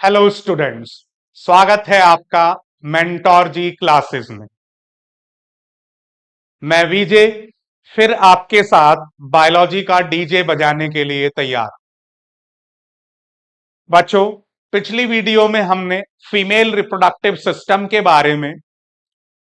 Hello students, स्वागत है आपका मेंटोर जी क्लासेस में। मैं विजय फिर आपके साथ बायोलॉजी का डीजे बजाने के लिए तैयार। बच्चों, पिछली वीडियो में हमने फीमेल रिप्रोडक्टिव सिस्टम के बारे में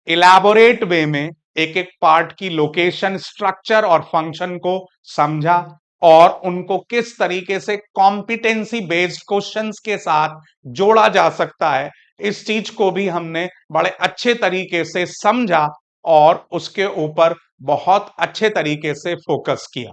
इलैबोरेट वे में एक एक पार्ट की लोकेशन, स्ट्रक्चर और फंक्शन को समझा और उनको किस तरीके से कॉम्पिटेंसी बेस्ड क्वेश्चंस के साथ जोड़ा जा सकता है, इस चीज को भी हमने बड़े अच्छे तरीके से समझा और उसके ऊपर बहुत अच्छे तरीके से फोकस किया।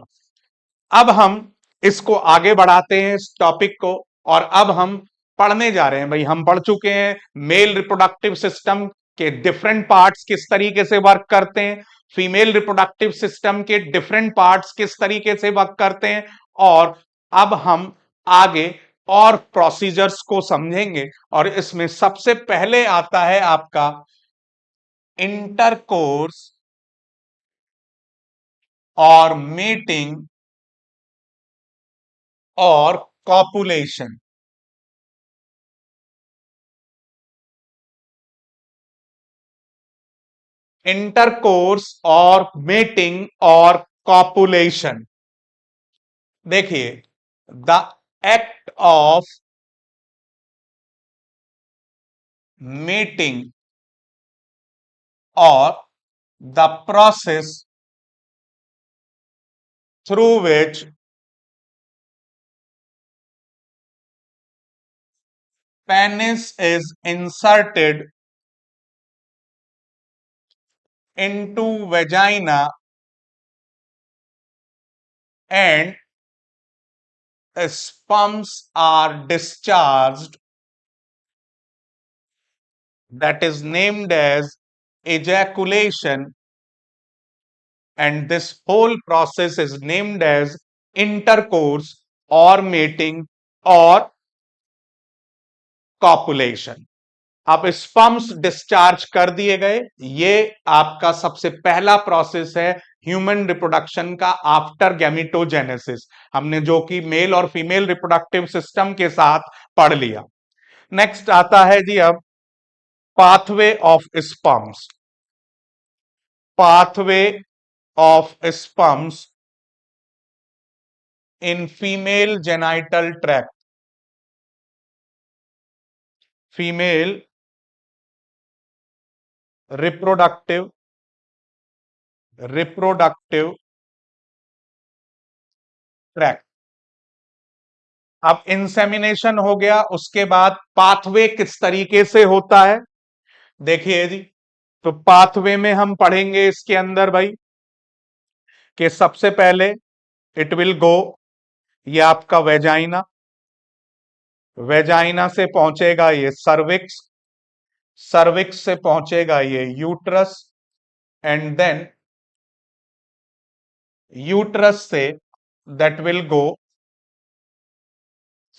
अब हम इसको आगे बढ़ाते हैं इस टॉपिक को, और अब हम पढ़ने जा रहे हैं। भाई, हम पढ़ चुके हैं मेल रिप्रोडक्टिव सिस्टम के डिफरेंट पार्ट्स किस तरीके से वर्क करते हैं, फीमेल रिप्रोडक्टिव सिस्टम के डिफरेंट पार्ट्स किस तरीके से वर्क करते हैं, और अब हम आगे और प्रोसीजर्स को समझेंगे। और इसमें सबसे पहले आता है आपका इंटरकोर्स और मेटिंग और कॉपुलेशन। इंटरकोर्स और मेटिंग और कॉपुलेशन। देखिए, द एक्ट ऑफ मेटिंग और the process through which penis is inserted into vagina and sperms are discharged, that is named as ejaculation, and this whole process is named as intercourse or mating or copulation. अब sperms discharge कर दिए गए, ये आपका सबसे पहला process है human reproduction का आफ्टर गैमेटोजेनेसिस, हमने जो कि मेल और फीमेल रिप्रोडक्टिव सिस्टम के साथ पढ़ लिया। नेक्स्ट आता है जी अब pathway of sperms. Pathway of sperms in female genital tract. Female reproductive tract. अब इंसेमिनेशन हो गया, उसके बाद पाथवे किस तरीके से होता है, देखिए जी। तो पाथवे में हम पढ़ेंगे इसके अंदर भाई कि सबसे पहले इट विल गो, ये आपका वेजाइना, वेजाइना से पहुंचेगा ये सर्विक्स, सर्विक्स से पहुंचेगा ये यूट्रस, एंड देन यूट्रस से that will go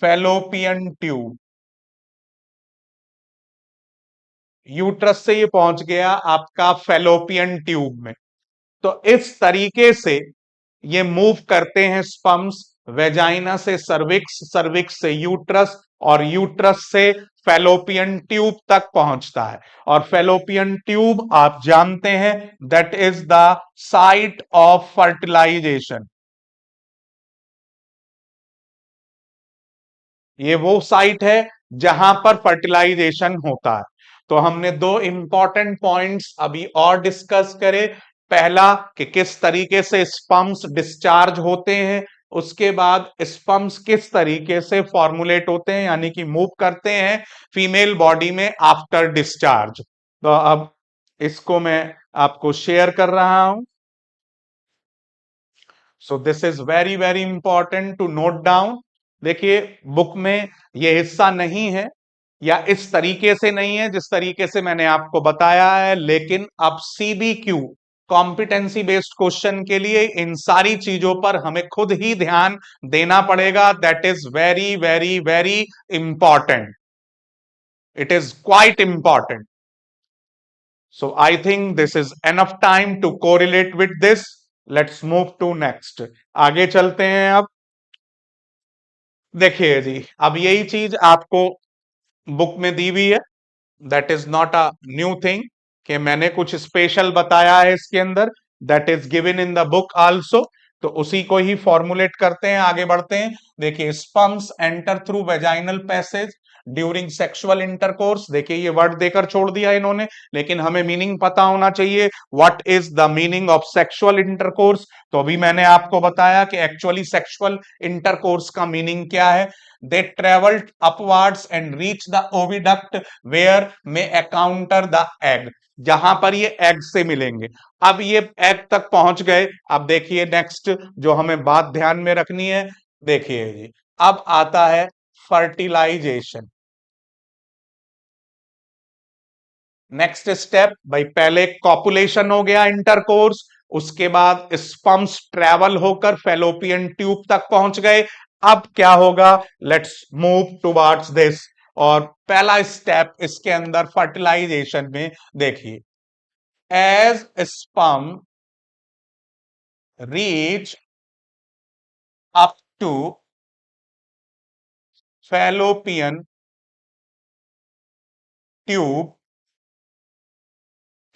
fallopian tube. Uterus से ये पहुंच गया आपका फैलोपियन ट्यूब में। तो इस तरीके से ये मूव करते हैं स्पर्म्स, वेजाइना से सर्विक्स, सर्विक्स से यूट्रस, और यूट्रस से फैलोपियन ट्यूब तक पहुंचता है। और फैलोपियन ट्यूब आप जानते हैं that is the site of fertilisation. ये वो साइट है जहां पर फर्टिलाइजेशन होता है। तो हमने दो इंपॉर्टेंट पॉइंट्स अभी और डिस्कस करे। पहला कि किस तरीके से स्पर्म्स डिस्चार्ज होते हैं, उसके बाद स्पर्म्स किस तरीके से फॉर्मुलेट होते हैं यानी कि मूव करते हैं फीमेल बॉडी में आफ्टर डिस्चार्ज। तो अब इसको मैं आपको शेयर कर रहा हूं। So this is very very important to note down. देखिए, बुक में ये हिस्सा नहीं है या इस तरीके से नहीं है जिस तरीके से मैंने आपको बताया है, लेकिन अब सीबीक्यू कॉम्पिटेंसी बेस्ड क्वेश्चन के लिए इन सारी चीजों पर हमें खुद ही ध्यान देना पड़ेगा। That is very very very important, it is quite important. So I think this is enough time to correlate with this. Let's move to next, आगे चलते हैं। अब देखिए जी, अब यही चीज आपको बुक में दी हुई है, that is not a new thing कि मैंने कुछ स्पेशल बताया है इसके अंदर, that is given in the book also. तो उसी को ही फॉर्मुलेट करते हैं, आगे बढ़ते हैं। देखिए, sperms enter through vaginal passage during sexual intercourse. देखिए, ये वर्ड देकर छोड़ दिया इन्होंने, लेकिन हमें मीनिंग पता होना चाहिए। What is the meaning of sexual intercourse? तो अभी मैंने आपको बताया कि एक्चुअली सेक्सुअल इंटरकोर्स का मीनिंग क्या है। They travelled upwards and reach the oviduct where में एकाउंटर द एग, जहां पर ये एग से मिलेंगे। अब ये एग तक पहुंच गए। अब देखिए नेक्स्ट जो हमें बात ध्यान में रखनी है, देखिए जी, अब आता है फर्टिलाइजेशन। नेक्स्ट स्टेप भाई, पहले कॉपुलेशन हो गया, इंटरकोर्स, उसके बाद स्पर्म्स ट्रेवल होकर फेलोपियन ट्यूब तक पहुंच गए। अब क्या होगा, लेट्स मूव टुवर्ड्स दिस। और पहला स्टेप इसके अंदर फर्टिलाइजेशन में, देखिए, as sperm reach up to fallopian tube,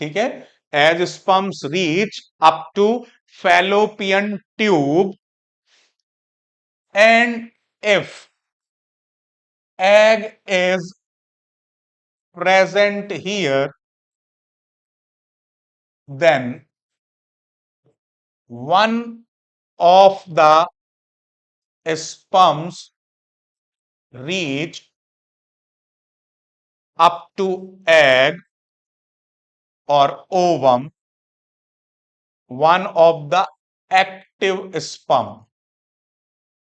ठीक है, as sperms reach up to fallopian tube and if egg is present here, then one of the sperms reach up to egg or ovum, one of the active sperm,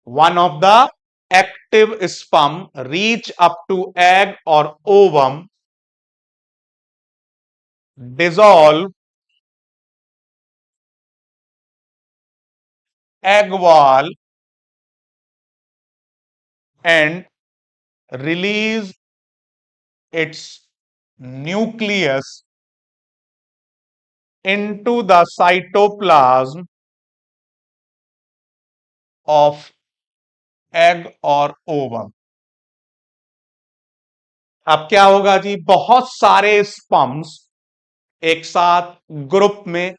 one of the active sperm reach up to egg or ovum, dissolve egg wall and release its nucleus into the cytoplasm of egg or ovum। अब क्या होगा जी, बहुत सारे sperms एक साथ group में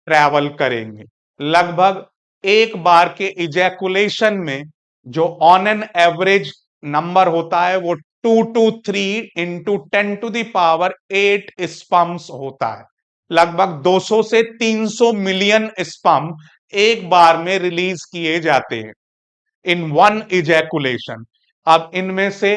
travel करेंगे। लगभग एक बार के इजैकुलेशन में जो ऑन एन एवरेज नंबर होता है वो 2 to 3 इंटू 10⁸ स्पर्म्स होता है। लगभग 200 से 300 मिलियन स्पर्म एक बार में रिलीज किए जाते हैं इन वन इजैकुलेशन। अब इनमें से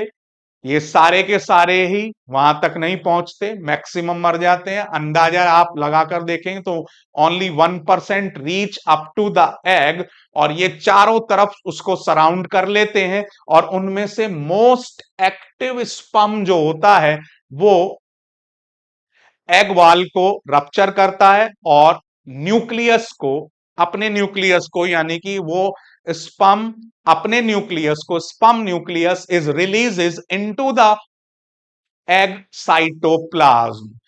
ये सारे के सारे ही वहां तक नहीं पहुंचते, मैक्सिमम मर जाते हैं। अंदाजा आप लगाकर देखेंगे तो only 1% reach up to the egg, और ये चारों तरफ उसको सराउंड कर लेते हैं। और उनमें से मोस्ट एक्टिव स्पर्म जो होता है वो एग वॉल को रप्चर करता है और न्यूक्लियस को, अपने न्यूक्लियस को, यानी कि वो स्पर्म अपने न्यूक्लियस को, sperm nucleus is releases into the egg cytoplasm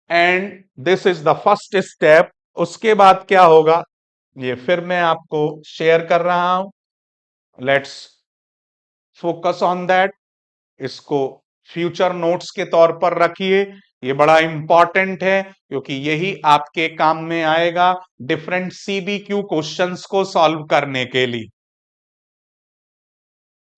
and this is the first step. उसके बाद क्या होगा ये फिर मैं आपको शेयर कर रहा हूं, लेट्स फोकस ऑन दैट। इसको फ्यूचर नोट्स के तौर पर रखिए, ये बड़ा इंपॉर्टेंट है क्योंकि यही आपके काम में आएगा डिफरेंट सीबीक्यू क्वेश्चंस को सॉल्व करने के लिए।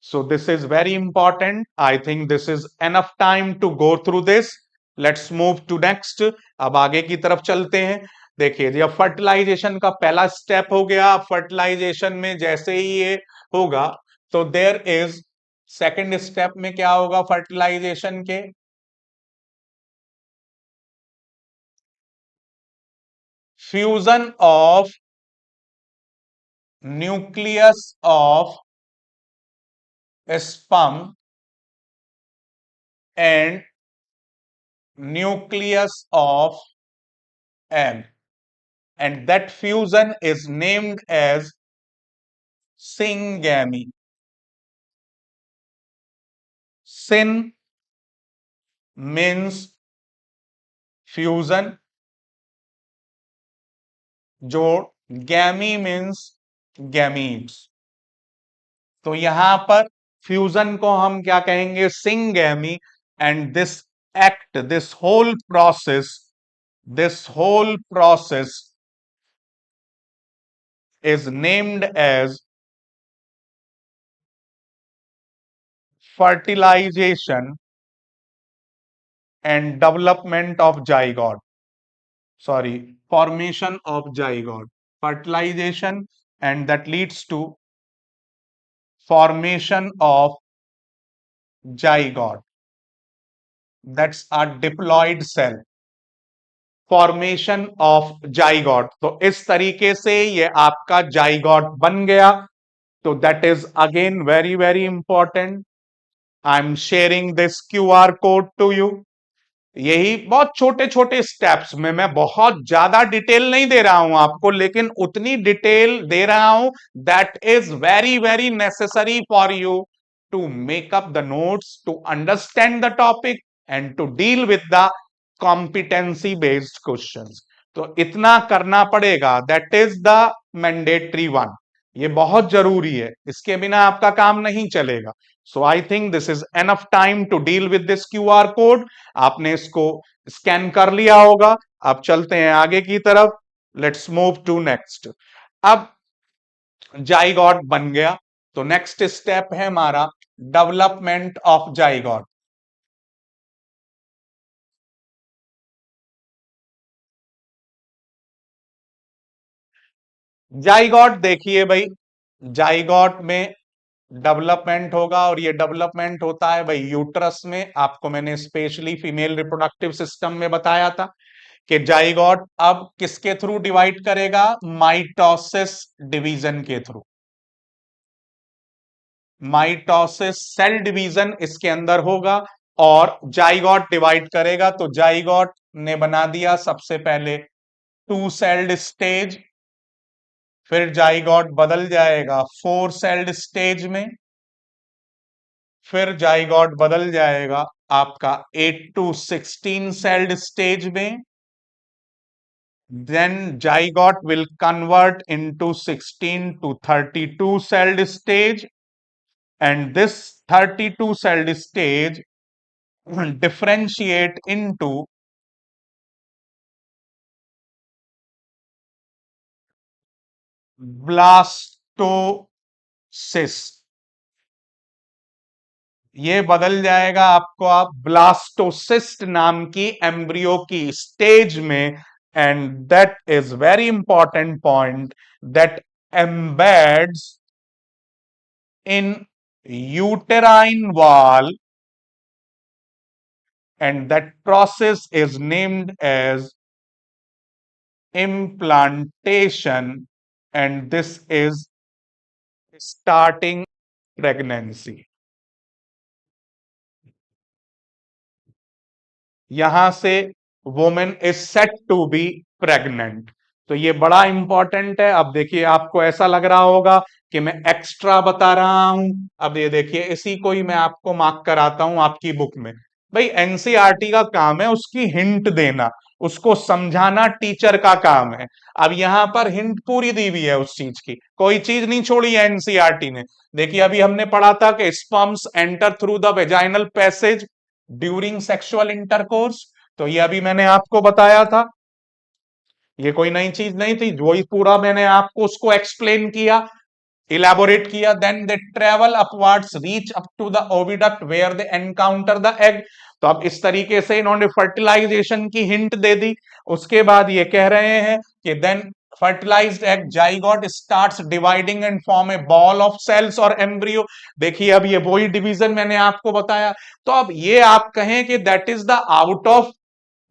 So this is very important. I think this is enough time to go through this. Let's move to next. अब आगे की तरफ चलते हैं। देखिए, जब फर्टिलाइजेशन का पहला स्टेप हो गया, फर्टिलाइजेशन में जैसे ही ये होगा तो देयर इज सेकंड स्टेप में क्या होगा फर्टिलाइजेशन के, fusion of nucleus of sperm and nucleus of egg, and that fusion is named as syngamy. Syn means fusion, जो गैमी मीन्स गैमीट्स। तो यहां पर फ्यूजन को हम क्या कहेंगे, syngamy. And this whole process is named as fertilization and development of zygote. Sorry, formation of zygote. Fertilization, and that leads to formation of zygote. That's a diploid cell. Formation of zygote, तो इस तरीके से ये आपका zygote बन गया। तो that is again very very important. I am sharing this QR code to you. यही बहुत छोटे छोटे स्टेप्स में, मैं बहुत ज्यादा डिटेल नहीं दे रहा हूं आपको, लेकिन उतनी डिटेल दे रहा हूं that is very very necessary for you to make up the notes, to understand the topic and to deal with the competency based questions. तो इतना करना पड़ेगा, that is the mandatory one. ये बहुत जरूरी है, इसके बिना आपका काम नहीं चलेगा। So I think this is enough time to deal with this QR code. आपने इसको स्कैन कर लिया होगा। अब चलते हैं आगे की तरफ। Let's move to next. अब जाइगॉट बन गया, तो नेक्स्ट स्टेप है हमारा डेवलपमेंट ऑफ जाइगॉट। जाइगॉट देखिए भाई, जाइगॉट में डेवलपमेंट होगा, और ये डेवलपमेंट होता है भाई यूट्रस में। आपको मैंने स्पेशली फीमेल रिप्रोडक्टिव सिस्टम में बताया था कि जाइगॉट अब किसके थ्रू डिवाइड करेगा, माइटोसिस डिवीजन के थ्रू। माइटोसिस सेल डिवीजन इसके अंदर होगा और जाइगॉट डिवाइड करेगा। तो जाइगॉट ने बना दिया सबसे पहले 2 सेल्ड स्टेज, फिर जाइगॉट बदल जाएगा 4 सेल्ड स्टेज में, फिर जाइगॉट बदल जाएगा आपका 8 to 16 सेल्ड स्टेज में। then zygote will convert into 16 to 32 celled stage, and this 32 celled stage will differentiate into blastocyst। ये बदल जाएगा आपको आप ब्लास्टोसिस्ट नाम की एम्ब्रियो की स्टेज में। And that is very important point, that embeds in uterine wall, and that process is named as implantation, and this is starting pregnancy। यहां से women is set to be pregnant. तो ये बड़ा important है। अब देखिए, आपको ऐसा लग रहा होगा कि मैं एक्स्ट्रा बता रहा हूं। अब ये देखिए, इसी को ही मैं आपको मार्क कराता हूं आपकी बुक में। भाई एनसीईआरटी का काम है उसकी हिंट देना, उसको समझाना टीचर का काम है। अब यहां पर हिंट पूरी दी हुई है उस चीज की, कोई चीज नहीं छोड़ी है एनसीईआरटी ने। देखिए, अभी हमने पढ़ा था कि sperms enter through the vaginal passage during sexual intercourse. तो ये अभी मैंने आपको बताया था, ये कोई नई चीज नहीं थी, वही पूरा मैंने आपको उसको एक्सप्लेन किया, इलेबोरेट किया। Then they travel upwards, reach up to the oviduct where they encounter the egg. तो अब इस तरीके से इन्होंने फर्टिलाइजेशन की हिंट दे दी। उसके बाद ये कह रहे हैं कि then fertilized egg zygote starts dividing and form a ball of cells और embryo। देखिए, अब ये वही डिवीजन मैंने आपको बताया। तो अब ये आप कहें कि that is the out of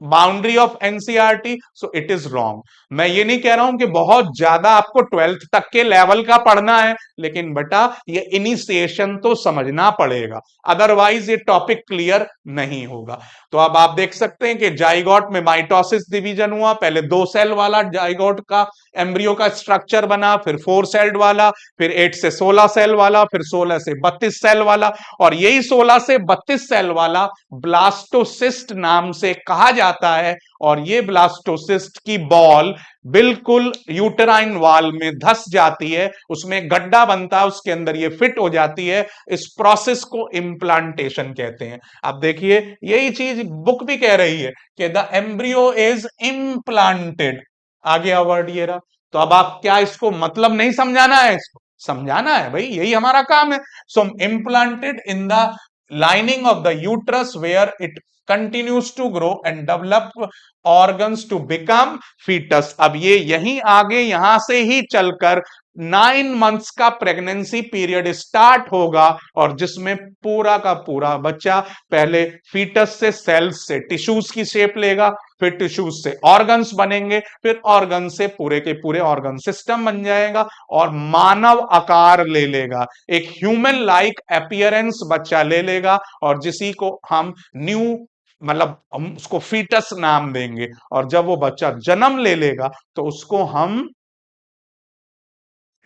boundary of NCERT, so it is wrong. मैं ये नहीं कह रहा हूं कि बहुत ज्यादा आपको 12th तक के लेवल का पढ़ना है, लेकिन बेटा ये इनिशिएशन तो समझना पड़ेगा, अदरवाइज ये टॉपिक क्लियर नहीं होगा। तो अब आप देख सकते हैं कि जाइगोट में माइटोसिस डिवीजन हुआ, पहले 2 सेल वाला जाइगोट का एम्ब्रियो का स्ट्रक्चर बना, फिर 4 सेल्ड वाला, फिर 8 से 16 सेल वाला, फिर 16 से 32 सेल वाला, और यही 16 से 32 सेल वाला ब्लास्टोसिस्ट नाम से कहा जाता जाता है और ये ब्लास्टोसिस्ट की बॉल बिल्कुल यूटेराइन वाल में धस जाती है, उसमें गड्ढा बनता है, उसके अंदर ये फिट हो जाती है। इस प्रोसेस को इम्प्लांटेशन कहते हैं। अब देखिए यही चीज बुक भी कह रही है कि द एम्ब्रियो इज इम्प्लांटेड, आगे वर्ड ये रहा। तो अब आप क्या इसको मतलब नहीं समझाना है, इसको समझाना है भाई, यही हमारा काम है। So implanted in the lining of the uterus where it continues to grow and develop organs to become fetus। अब ये यहीं आगे यहां से ही चलकर 9 मंथ्स का प्रेगनेंसी पीरियड स्टार्ट होगा और जिसमें पूरा का पूरा बच्चा पहले फीटस से सेल्स से टिश्यूज की शेप लेगा, फिर टिश्यूज से ऑर्गन्स बनेंगे, फिर ऑर्गन से पूरे के पूरे ऑर्गन सिस्टम बन जाएगा और मानव आकार ले लेगा, एक ह्यूमन लाइक अपीयरेंस बच्चा ले लेगा और जिसी को हम न्यू मतलब हम उसको फीटस नाम देंगे। और जब वो बच्चा जन्म ले लेगा तो उसको हम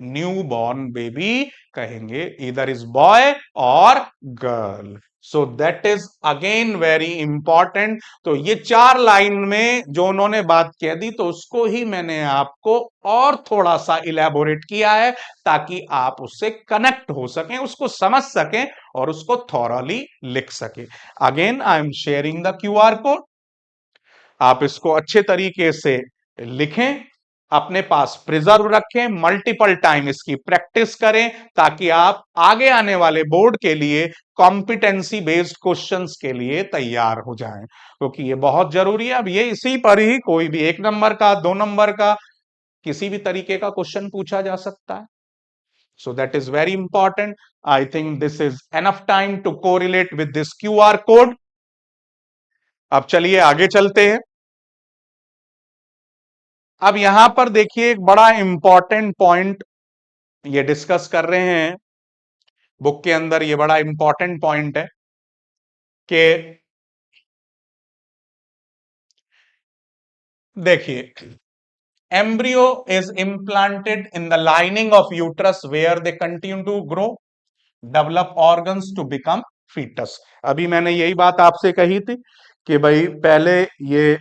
न्यू बॉर्न बेबी कहेंगे, इधर इज बॉय और girl. So that is again very important. तो ये 4 लाइन में जो उन्होंने बात कह दी तो उसको ही मैंने आपको और थोड़ा सा इलेबोरेट किया है ताकि आप उससे कनेक्ट हो सकें, उसको समझ सकें और उसको थॉरली लिख सकें। Again I am sharing the QR code, आप इसको अच्छे तरीके से लिखें, अपने पास प्रिजर्व रखें, मल्टीपल टाइम इसकी प्रैक्टिस करें ताकि आप आगे आने वाले बोर्ड के लिए कॉम्पिटेंसी बेस्ड क्वेश्चंस के लिए तैयार हो जाएं, क्योंकि ये बहुत जरूरी है। अब ये इसी पर ही कोई भी 1 नंबर का 2 नंबर का किसी भी तरीके का क्वेश्चन पूछा जा सकता है। So that is very important. I think this is enough time to correlate with this QR code. अब चलिए आगे चलते हैं। अब यहां पर देखिए एक बड़ा इंपॉर्टेंट पॉइंट ये डिस्कस कर रहे हैं बुक के अंदर, ये बड़ा इंपॉर्टेंट पॉइंट है कि देखिए embryo is implanted in the lining of uterus where they continue to grow, develop organs to become fetus। अभी मैंने यही बात आपसे कही थी कि भाई पहले ये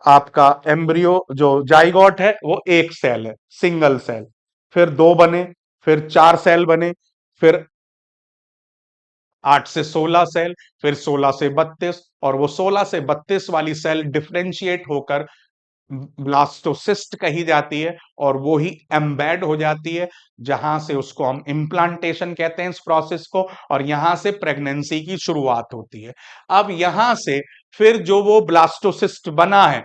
आपका एम्ब्रियो जो जाइगोट है वो एक सेल है, सिंगल सेल, फिर 2 बने, फिर 4 सेल बने, फिर 8 से 16 सेल, फिर 16 से 32, और वो 16 से 32 वाली सेल डिफरेंशिएट होकर ब्लास्टोसिस्ट कही जाती है और वो ही एम्बेड हो जाती है, जहां से उसको हम इम्प्लांटेशन कहते हैं इस प्रोसेस को, और यहां से प्रेगनेंसी की शुरुआत होती है। अब यहां से फिर जो वो ब्लास्टोसिस्ट बना है,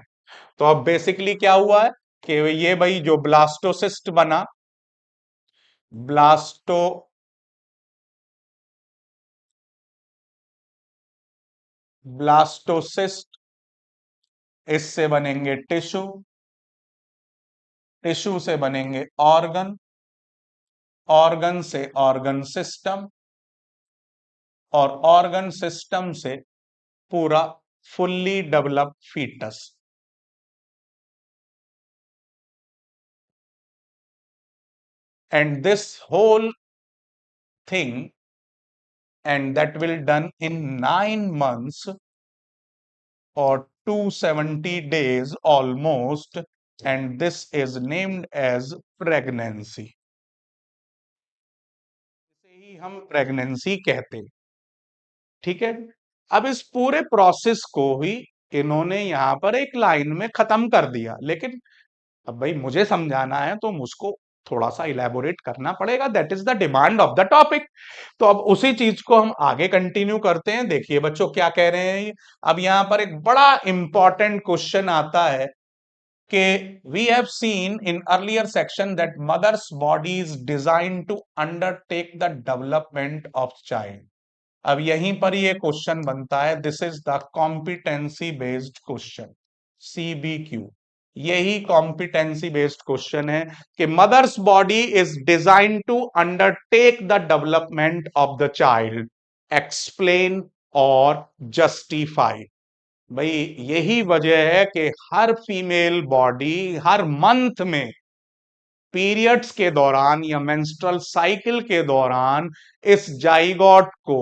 तो अब बेसिकली क्या हुआ है कि ये भाई जो ब्लास्टोसिस्ट बना, ब्लास्टो ब्लास्टोसिस्ट, इससे बनेंगे टिश्यू, टिश्यू से बनेंगे ऑर्गन, ऑर्गन से ऑर्गन सिस्टम, और ऑर्गन सिस्टम से पूरा fully develop foetus. And this whole thing and that will done in 9 months or 270 days almost, and this is named as pregnancy। इसे ही हम प्रेगनेंसी कहते हैं, ठीक है। अब इस पूरे प्रोसेस को ही इन्होंने यहां पर एक लाइन में खत्म कर दिया, लेकिन अब भाई मुझे समझाना है तो मुझको थोड़ा सा इलेबोरेट करना पड़ेगा, that is the demand of the topic. तो अब उसी चीज को हम आगे कंटिन्यू करते हैं। देखिए बच्चों क्या कह रहे हैं ये। अब यहां पर एक बड़ा इंपॉर्टेंट क्वेश्चन आता है कि we have seen in earlier section that mother's body is design to undertake the development of child. अब यहीं पर ये क्वेश्चन बनता है, this is the competency based question, CBQ। यही कॉम्पिटेंसी बेस्ड क्वेश्चन है कि mother's body is design to undertake the development of the child, explain और जस्टिफाई। भाई यही वजह है कि हर फीमेल बॉडी हर मंथ में पीरियड्स के दौरान या मेंस्ट्रुअल साइकिल के दौरान इस जाइगोट को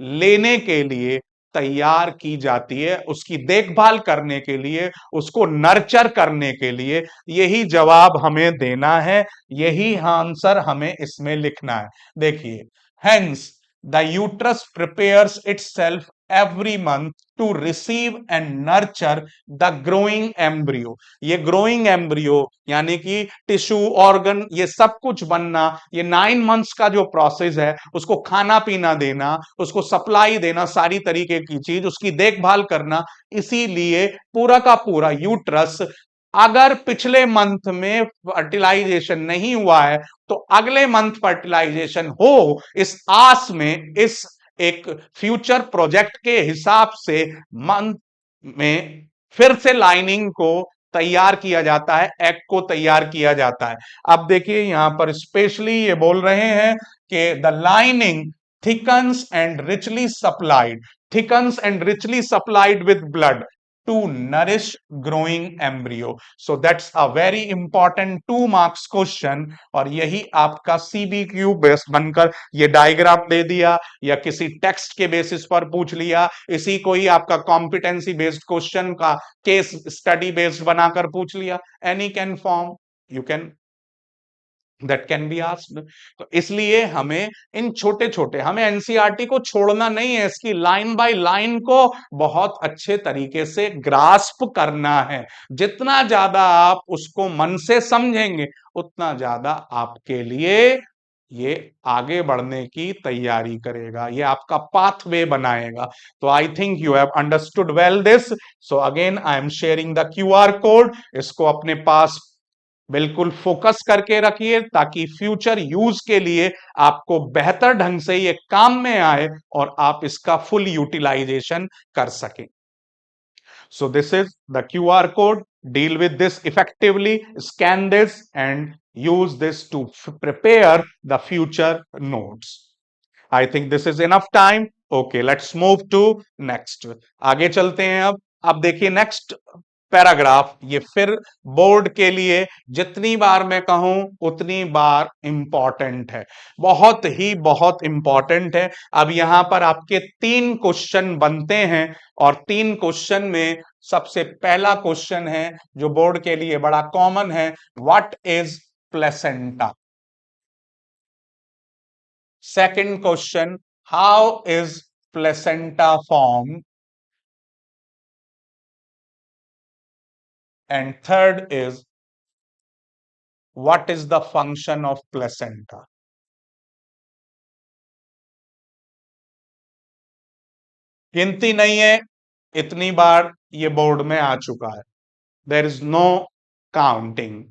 लेने के लिए तैयार की जाती है, उसकी देखभाल करने के लिए, उसको नर्चर करने के लिए। यही जवाब हमें देना है, यही आंसर हमें इसमें लिखना है। देखिए, hence the uterus prepares itself every month to receive and nurture the growing embryo. ये ग्रोइंग एम्ब्रियो यानी कि टिश्यू ऑर्गन ये सब कुछ बनना, ये 9 मंथ्स का जो प्रोसेस है, उसको खाना पीना देना, उसको सप्लाई देना, सारी तरीके की चीज उसकी देखभाल करना। इसीलिए पूरा का पूरा यूट्रस, अगर पिछले मंथ में फर्टिलाइजेशन नहीं हुआ है तो अगले मंथ फर्टिलाइजेशन हो, इस आस में, इस एक फ्यूचर प्रोजेक्ट के हिसाब से मंथ में फिर से लाइनिंग को तैयार किया जाता है, एग को तैयार किया जाता है। अब देखिए यहां पर स्पेशली ये बोल रहे हैं कि the lining thickens and richly supplied, thickens and richly supplied with blood to nourish growing embryo. So that's a very important 2 marks question, और यही आपका सीबीक्यू बेस बनकर ये डायग्राम दे दिया या किसी टेक्स्ट के बेसिस पर पूछ लिया, इसी को ही आपका कॉम्पिटेंसी बेस्ड क्वेश्चन का केस स्टडी बेस्ड बनाकर पूछ लिया। Any can form, you can, that can be asked. तो इसलिए हमें इन छोटे छोटे, हमें एनसीईआरटी को छोड़ना नहीं है, इसकी लाइन बाय लाइन को बहुत अच्छे तरीके से ग्रास्प करना है। जितना ज्यादा आप उसको मन से समझेंगे उतना ज्यादा आपके लिए ये आगे बढ़ने की तैयारी करेगा, ये आपका पाथवे बनाएगा। तो I think you have understood well this. So again I am sharing the QR code, इसको अपने पास बिल्कुल फोकस करके रखिए ताकि फ्यूचर यूज के लिए आपको बेहतर ढंग से ये काम में आए और आप इसका फुल यूटिलाइजेशन कर सकें। So this is the QR code. Deal with this effectively, scan this and use this to prepare the future notes. I think this is enough time. Okay, let's move to next. आगे चलते हैं अब देखिए next paragraph, ये फिर board के लिए जितनी बार मैं कहूं उतनी बार इंपॉर्टेंट है, बहुत ही बहुत इंपॉर्टेंट है। अब यहां पर आपके 3 क्वेश्चन बनते हैं और 3 क्वेश्चन में सबसे पहला क्वेश्चन है जो बोर्ड के लिए बड़ा कॉमन है, what is placenta. Second question, how is placenta form, and third is what is the function of placenta। गिनती नहीं है, इतनी बार ये बोर्ड में आ चुका है, देयर इज नो काउंटिंग।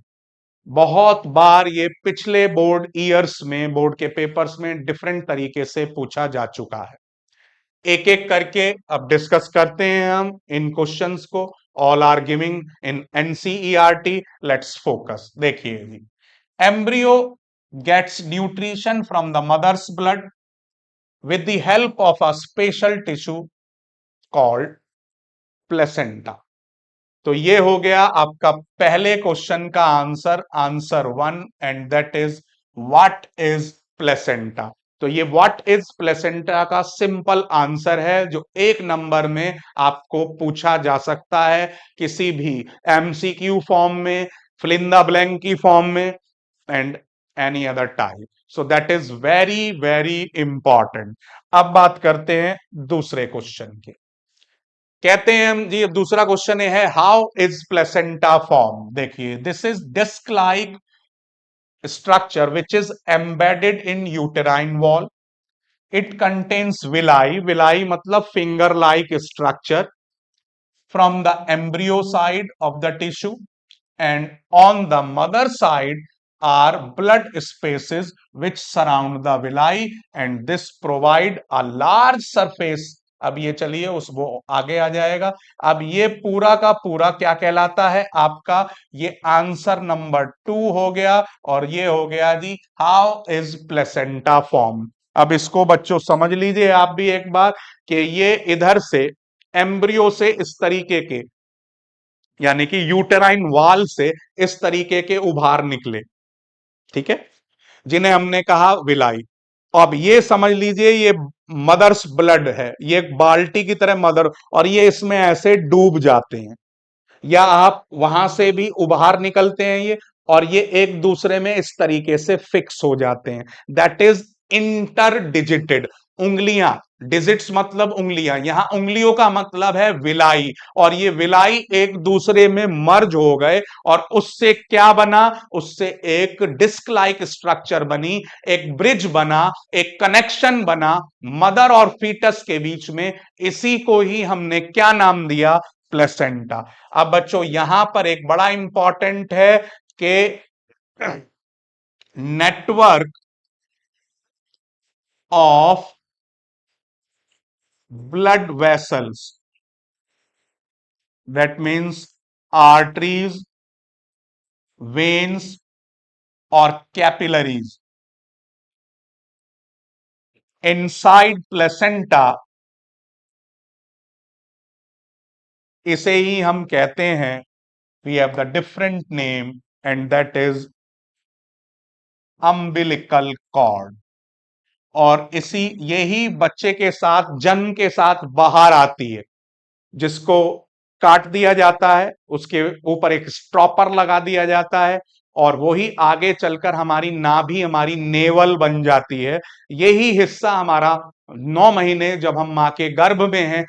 बहुत बार ये पिछले बोर्ड ईयर्स में, बोर्ड के पेपर्स में डिफरेंट तरीके से पूछा जा चुका है। एक एक करके अब डिस्कस करते हैं हम इन क्वेश्चंस को। All are giving in NCERT, let's focus. देखिए जी, embryo gets nutrition from the mother's blood with the help of a special tissue called placenta। तो ये हो गया आपका पहले क्वेश्चन का answer, answer 1, and that is what is placenta. तो ये व्हाट इज प्लेसेंटा का सिंपल आंसर है जो 1 नंबर में आपको पूछा जा सकता है किसी भी एमसीक्यू फॉर्म में, फिल इन द ब्लैंक की फॉर्म में, and any other type. So that is very very important. अब बात करते हैं दूसरे क्वेश्चन की। कहते हैं हम जी, दूसरा क्वेश्चन है हाउ इज प्लेसेंटा फॉर्म। देखिए, this is disc like structure which is embedded in uterine wall. It contains villi, villi मतलब finger like structure, from the embryo side of the tissue, and on the mother side are blood spaces which surround the villi and this provide a large surface। अब ये चलिए उस वो आगे आ जाएगा। अब ये पूरा का पूरा क्या कहलाता है आपका, ये आंसर नंबर 2 हो गया, और ये हो गया जी हाउ इज प्लेसेंटा फॉर्म। अब इसको बच्चों समझ लीजिए आप भी एक बार कि ये इधर से एम्ब्रियो से इस तरीके के, यानी कि यूटेराइन वाल से इस तरीके के उभार निकले, ठीक है, जिन्हें हमने कहा विलाई। अब ये समझ लीजिए ये मदर्स ब्लड है, ये एक बाल्टी की तरह मदर, और ये इसमें ऐसे डूब जाते हैं, या आप वहां से भी उबाहर निकलते हैं ये, और ये एक दूसरे में इस तरीके से फिक्स हो जाते हैं। That is inter digitated. उंगलियां, डिजिट्स मतलब उंगलियां, यहां उंगलियों का मतलब है विलाई, और ये विलाई एक दूसरे में मर्ज हो गए, और उससे क्या बना, उससे एक डिस्क लाइक स्ट्रक्चर बनी, एक ब्रिज बना, एक कनेक्शन बना मदर और फीटस के बीच में। इसी को ही हमने क्या नाम दिया, प्लेसेंटा। अब बच्चों यहां पर एक बड़ा इंपॉर्टेंट है कि network of blood vessels, that means arteries, veins और कैपिलरीज इनसाइड प्लेसेंटा, इसे ही हम कहते हैं, we have the different name, and that is umbilical cord. और इसी यही बच्चे के साथ जन्म के साथ बाहर आती है, जिसको काट दिया जाता है, उसके ऊपर एक स्टॉपर लगा दिया जाता है, और वही आगे चलकर हमारी नाभि, हमारी नेवल बन जाती है। यही हिस्सा हमारा 9 महीने जब हम मां के गर्भ में हैं,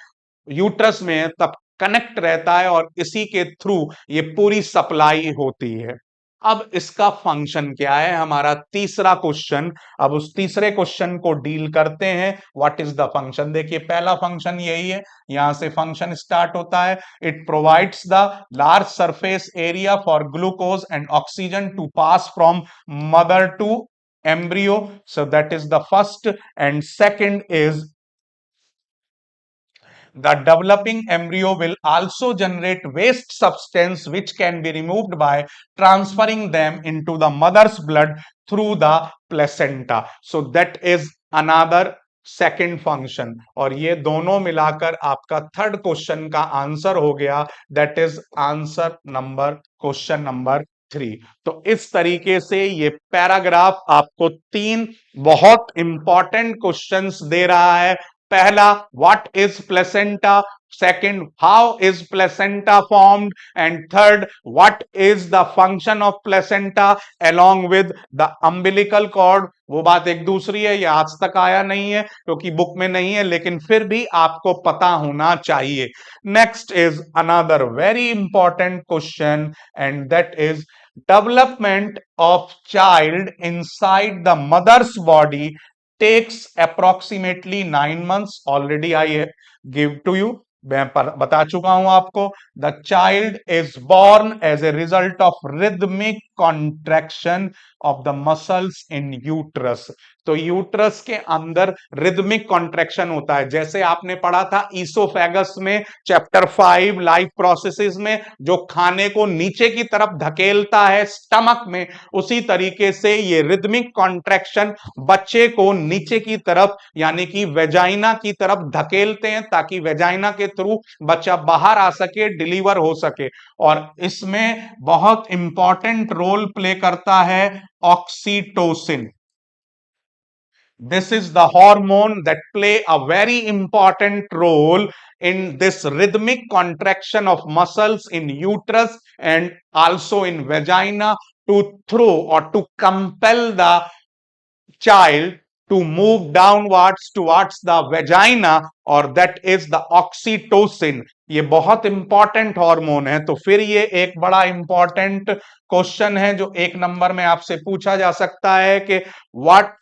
यूट्रस में है, तब कनेक्ट रहता है, और इसी के थ्रू ये पूरी सप्लाई होती है। अब इसका फंक्शन क्या है, हमारा तीसरा क्वेश्चन। अब उस तीसरे क्वेश्चन को डील करते हैं, व्हाट इज द फंक्शन। देखिए पहला फंक्शन यही है, यहां से फंक्शन स्टार्ट होता है। It provides the large surface area for glucose and oxygen to pass from mother to embryo, so that is the first. And second is the developing embryo will also generate waste substance which can be removed by transferring them into the mother's blood through the placenta. So that is another second function. और ये दोनों मिलाकर आपका third question का answer हो गया, that is answer number, question number 3। तो इस तरीके से ये पैराग्राफ आपको 3 बहुत इंपॉर्टेंट क्वेश्चंस दे रहा है। पहला, what is placenta, second, how is placenta formed, and third, what is the function of placenta along with the umbilical cord। वो बात एक दूसरी है, ये आज तक आया नहीं है क्योंकि बुक में नहीं है, लेकिन फिर भी आपको पता होना चाहिए। Next is another very important question, and that is development of child inside the mother's body takes approximately 9 months। Already I give to you, मैं बता चुका हूं आपको। The child is born as a result of rhythmic contraction of the muscles in uterus. तो uterus के अंदर rhythmic contraction होता है, जैसे आपने पढ़ा था ईसोफेगस में चैप्टर 5 लाइफ प्रोसेसेस में, जो खाने को नीचे की तरफ धकेलता है स्टमक में, उसी तरीके से ये रिदमिक कॉन्ट्रैक्शन बच्चे को नीचे की तरफ यानी कि वेजाइना की तरफ धकेलते हैं, ताकि वेजाइना के थ्रू बच्चा बाहर आ सके, डिलीवर हो सके। और इसमें बहुत इंपॉर्टेंट रोल प्ले करता है oxytocin. This is the hormone that play a very important role in this rhythmic contraction of muscles in uterus and also in vagina to throw or to compel the child to move downwards towards the vagina, और that is the oxytocin। ये बहुत important hormone है। तो फिर ये एक बड़ा important question है जो 1 नंबर में आपसे पूछा जा सकता है कि what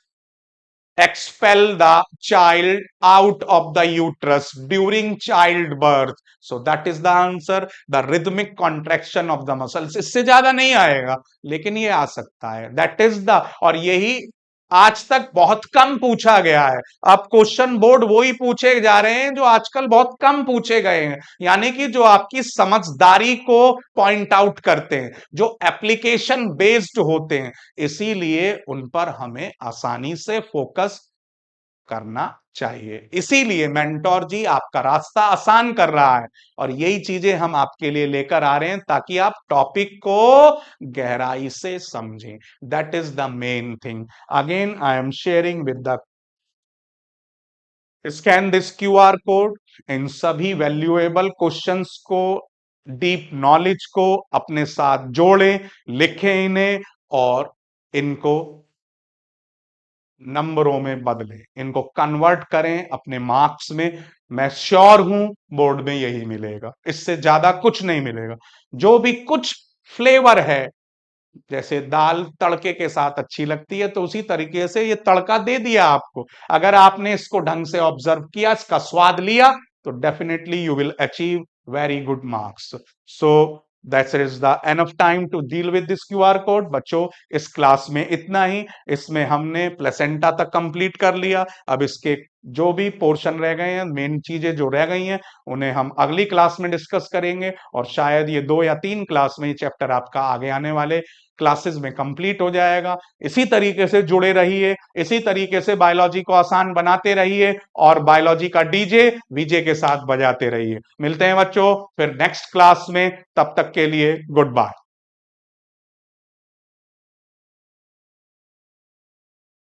expel the child out of the uterus during childbirth। so that is the answer, the rhythmic contraction of the muscles। इससे ज्यादा नहीं आएगा, लेकिन ये आ सकता है, that is the। और यही आज तक बहुत कम पूछा गया है। अब क्वेश्चन बोर्ड वही पूछे जा रहे हैं जो आजकल बहुत कम पूछे गए हैं, यानी कि जो आपकी समझदारी को पॉइंट आउट करते हैं, जो एप्लीकेशन बेस्ड होते हैं, इसीलिए उन पर हमें आसानी से फोकस करना चाहिए। इसीलिए मेंटोर जी आपका रास्ता आसान कर रहा है, और यही चीजें हम आपके लिए लेकर आ रहे हैं ताकि आप टॉपिक को गहराई से समझें। That is the main thing. Again I am sharing with the scan this QR code, इन सभी वैल्यूएबल क्वेश्चंस को, डीप नॉलेज को अपने साथ जोड़ें, लिखें इन्हें और इनको नंबरों में बदलें, इनको कन्वर्ट करें अपने मार्क्स में। मैं श्योर हूं बोर्ड में यही मिलेगा, इससे ज्यादा कुछ नहीं मिलेगा। जो भी कुछ फ्लेवर है, जैसे दाल तड़के के साथ अच्छी लगती है, तो उसी तरीके से ये तड़का दे दिया आपको। अगर आपने इसको ढंग से ऑब्जर्व किया, इसका स्वाद लिया, तो definitely you will achieve very good marks. So that's is the enough time to deal with this QR code. बच्चों, इस क्लास में इतना ही। इसमें हमने प्लेसेंटा तक कंप्लीट कर लिया। अब इसके जो भी पोर्शन रह गए हैं, मेन चीजें जो रह गई हैं, उन्हें हम अगली क्लास में डिस्कस करेंगे, और शायद ये 2 या 3 क्लास में ये चैप्टर आपका आगे आने वाले क्लासेस में कंप्लीट हो जाएगा। इसी तरीके से जुड़े रहिए, इसी तरीके से बायोलॉजी को आसान बनाते रहिए, और बायोलॉजी का डीजे वीजे के साथ बजाते रहिए। मिलते हैं बच्चों फिर नेक्स्ट क्लास में, तब तक के लिए गुड बाय।